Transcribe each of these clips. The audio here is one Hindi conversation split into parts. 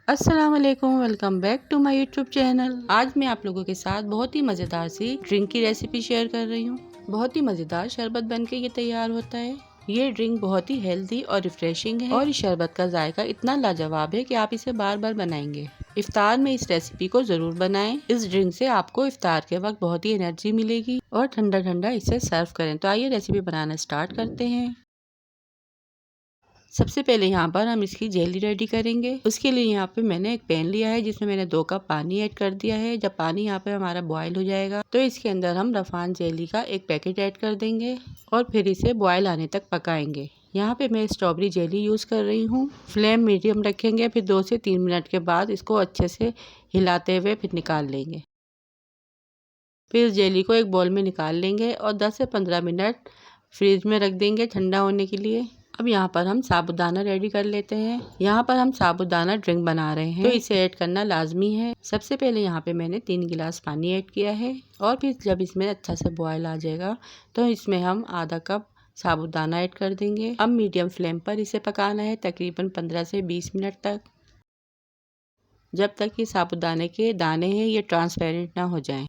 अस्सलाम वालेकुम, welcome back to my YouTube channel. आज मैं आप लोगों के साथ बहुत ही मज़ेदार सी ड्रिंक की रेसिपी शेयर कर रही हूँ। बहुत ही मज़ेदार शरबत बनके ये तैयार होता है। ये ड्रिंक बहुत ही हेल्दी और रिफ्रेशिंग है और इस शरबत का जायका इतना लाजवाब है कि आप इसे बार बार बनाएंगे। इफ्तार में इस रेसिपी को जरूर बनाएं। इस ड्रिंक से आपको इफ्तार के वक्त बहुत ही एनर्जी मिलेगी और ठंडा ठंडा इसे सर्व करें। तो आइए रेसिपी बनाना स्टार्ट करते हैं। सबसे पहले यहाँ पर हम इसकी जेली रेडी करेंगे। उसके लिए यहाँ पे मैंने एक पैन लिया है जिसमें मैंने 2 कप पानी ऐड कर दिया है। जब पानी यहाँ पे हमारा बॉयल हो जाएगा तो इसके अंदर हम रफान जेली का एक पैकेट ऐड कर देंगे और फिर इसे बॉयल आने तक पकाएंगे। यहाँ पे मैं स्ट्रॉबेरी जेली यूज कर रही हूँ। फ्लेम मीडियम रखेंगे, फिर 2 से 3 मिनट के बाद इसको अच्छे से हिलाते हुए फिर निकाल लेंगे। फिर इस जेली को एक बाउल में निकाल लेंगे और 10 से 15 मिनट फ्रिज में रख देंगे ठंडा होने के लिए। अब यहाँ पर हम साबूदाना रेडी कर लेते हैं। यहाँ पर हम साबूदाना ड्रिंक बना रहे हैं तो इसे ऐड करना लाजमी है। सबसे पहले यहाँ पे मैंने 3 गिलास पानी ऐड किया है और फिर जब इसमें अच्छा से बॉयल आ जाएगा तो इसमें हम आधा कप साबूदाना ऐड कर देंगे। अब मीडियम फ्लेम पर इसे पकाना है तकरीबन 15 से 20 मिनट तक, जब तक ये साबूदाने के दाने हैं ये ट्रांसपेरेंट ना हो जाएं।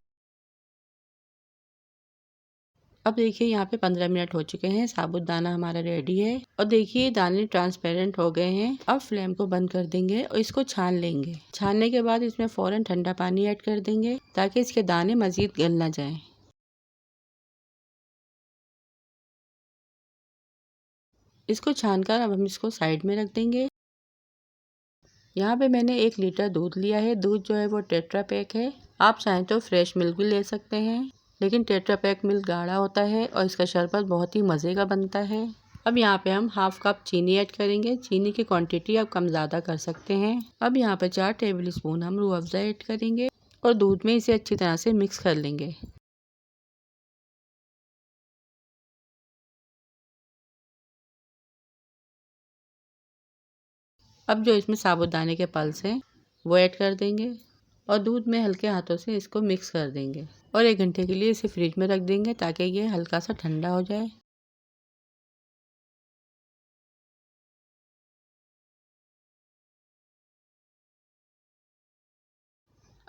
अब देखिए यहाँ पे 15 मिनट हो चुके हैं, साबूदाना हमारा रेडी है और देखिए दाने ट्रांसपेरेंट हो गए हैं। अब फ्लेम को बंद कर देंगे और इसको छान लेंगे। छानने के बाद इसमें फौरन ठंडा पानी ऐड कर देंगे ताकि इसके दाने मजीद गल ना जाएं। इसको छानकर अब हम इसको साइड में रख देंगे। यहाँ पे मैंने 1 लीटर दूध लिया है। दूध जो है वो टेट्रा पैक है। आप चाहें तो फ्रेश मिल्क भी ले सकते हैं, लेकिन टेट्रा पैक मिल्क गाढ़ा होता है और इसका शरबत बहुत ही मज़े का बनता है। अब यहाँ पे हम हाफ कप चीनी ऐड करेंगे। चीनी की क्वांटिटी आप कम ज़्यादा कर सकते हैं। अब यहाँ पे 4 टेबल स्पून हम रूह अफ़ज़ा ऐड करेंगे और दूध में इसे अच्छी तरह से मिक्स कर लेंगे। अब जो इसमें साबूदाने के पल्स हैं वो ऐड कर देंगे और दूध में हल्के हाथों से इसको मिक्स कर देंगे और 1 घंटे के लिए इसे फ्रिज में रख देंगे ताकि ये हल्का सा ठंडा हो जाए।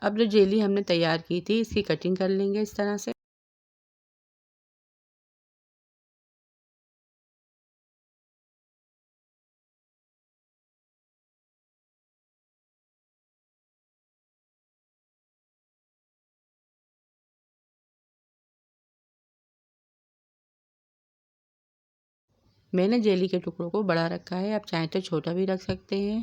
अब जो जेली हमने तैयार की थी इसकी कटिंग कर लेंगे इस तरह से। मैंने जेली के टुकड़ों को बड़ा रखा है, आप चाहें तो छोटा भी रख सकते हैं।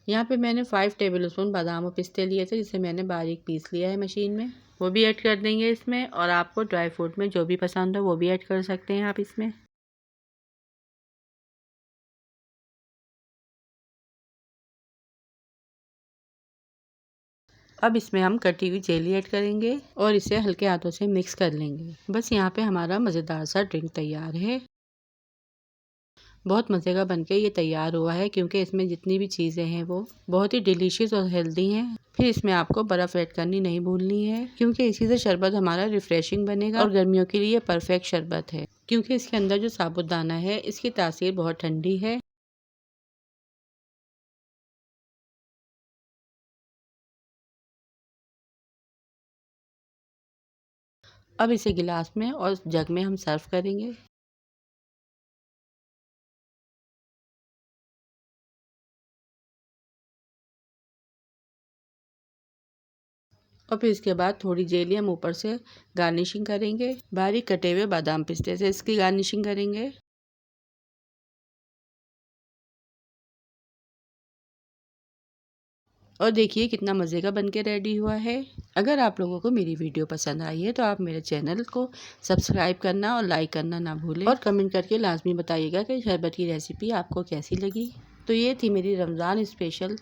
यहाँ पे मैंने 5 टेबल स्पून बादाम और पिस्ते लिए थे जिसे मैंने बारीक पीस लिया है मशीन में, वो भी ऐड कर देंगे इसमें। और आपको ड्राई फ्रूट में जो भी पसंद हो वो भी ऐड कर सकते हैं आप इसमें। अब इसमें हम कटी हुई जेली ऐड करेंगे और इसे हल्के हाथों से मिक्स कर लेंगे। बस यहाँ पे हमारा मज़ेदार सा ड्रिंक तैयार है। बहुत मज़े का बनके ये तैयार हुआ है क्योंकि इसमें जितनी भी चीज़ें हैं वो बहुत ही डिलीशियस और हेल्दी हैं। फिर इसमें आपको बर्फ़ ऐड करनी नहीं भूलनी है क्योंकि इसी से शरबत हमारा रिफ्रेशिंग बनेगा और गर्मियों के लिए परफेक्ट शरबत है क्योंकि इसके अंदर जो साबूदाना है इसकी तासीर बहुत ठंडी है। अब इसे गिलास में और जग में हम सर्व करेंगे। और फिर इसके बाद थोड़ी जेली हम ऊपर से गार्निशिंग करेंगे। बारीक कटे हुए बादाम पिस्ते से इसकी गार्निशिंग करेंगे। और देखिए कितना मज़े का बनके रेडी हुआ है। अगर आप लोगों को मेरी वीडियो पसंद आई है तो आप मेरे चैनल को सब्सक्राइब करना और लाइक करना ना भूलें और कमेंट करके लाजमी बताइएगा कि शरबत की रेसिपी आपको कैसी लगी। तो ये थी मेरी रमज़ान स्पेशल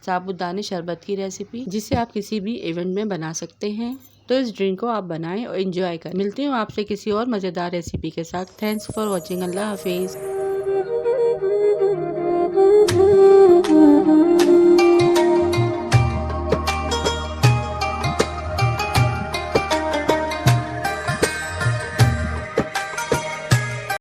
साबूदाने शरबत की रेसिपी जिसे आप किसी भी इवेंट में बना सकते हैं। तो इस ड्रिंक को आप बनाएं और एंजॉय करें। मिलती हूँ आपसे किसी और मज़ेदार रेसिपी के साथ। Thanks for watching. अल्लाह हाफिज़।